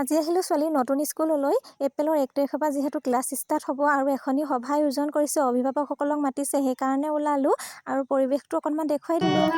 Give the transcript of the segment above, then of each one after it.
আজি আহিলোঁ ছোৱালী নতুন স্কুললৈ। এপ্ৰিলৰ 1 তাৰিখৰ পৰা যিহেতু ক্লাছ ষ্টাৰ্ট হ'ব আৰু এখনি সভা আয়োজন কৰিছে, অভিভাৱকসকলক মাতিছে, সেইকাৰণে ওলালোঁ আৰু পৰিৱেশটো অকণমান দেখুৱাই দিলোঁ।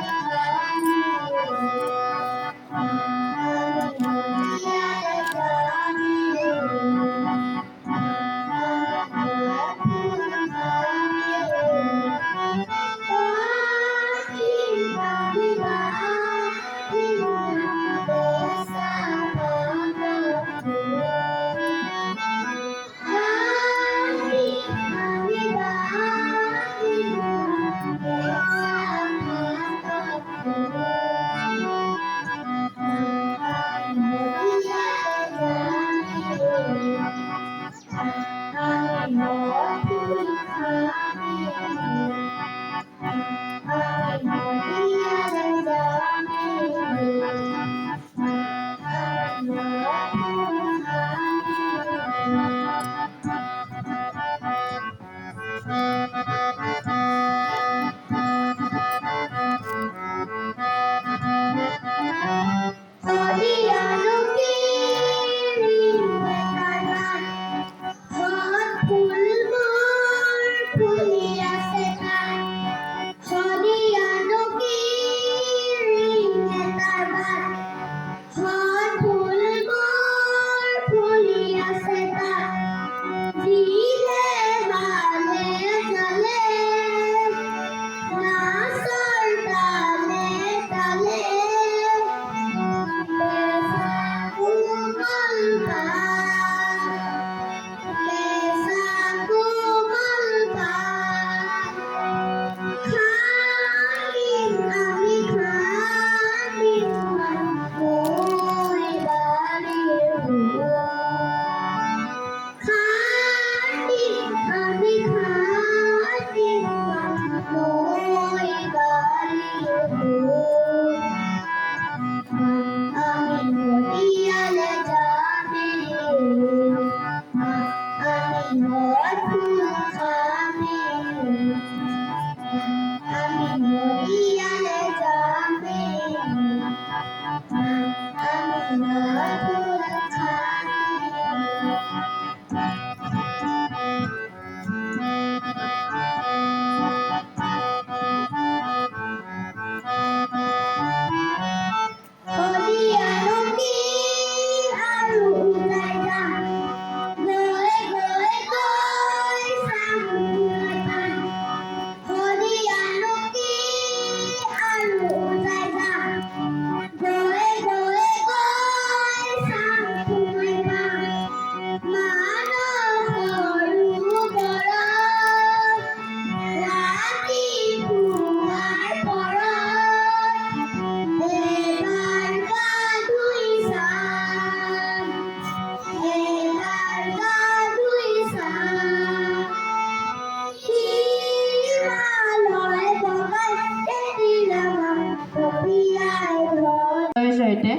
জৰিয়তে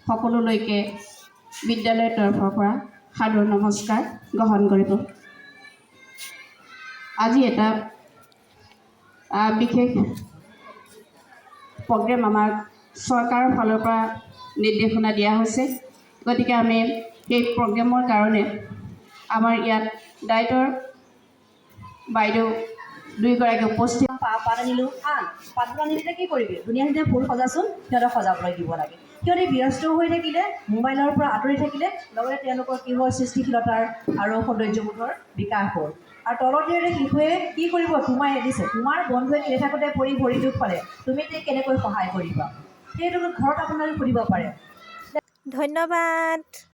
সকলোলৈকে বিদ্যালয়ৰ তৰফৰ পৰা সাদৰ নমস্কাৰ গ্ৰহণ কৰিব। আজি এটা বিশেষ প্ৰগ্ৰেম আমাক চৰকাৰৰ ফালৰ পৰা নিৰ্দেশনা দিয়া হৈছে, গতিকে আমি এই প্ৰগ্ৰেমৰ কাৰণে আমাৰ ইয়াত দায়িত্বৰ বাইদেউ দুইগৰাকী উপস্থিত। পাত আনিলোঁ, পাতটো আনিলে কি কৰিবি, ধুনীয়া ধুনীয়া ফুল সজাচোন, সিহঁতক সজাবলৈ দিব লাগে। সিহঁতে ব্যস্ত হৈ থাকিলে, মোবাইলৰ পৰা আঁতৰি থাকিলে, লগতে তেওঁলোকৰ কি হয় সৃষ্টিশীলতাৰ আৰু সৌন্দৰ্যবোধৰ বিকাশ হ'ল। আৰু তলতীয়াৰে শিশুৱে কি কৰিব, তোমাক দিছে, তোমাৰ বন্ধুৱে খেলি থাকোঁতে পৰি ভৰি দুখ পালে, তুমি কেনেকৈ সহায় কৰিবা, সেইটো ঘৰত আপোনালোকে সুধিব পাৰে। ধন্যবাদ।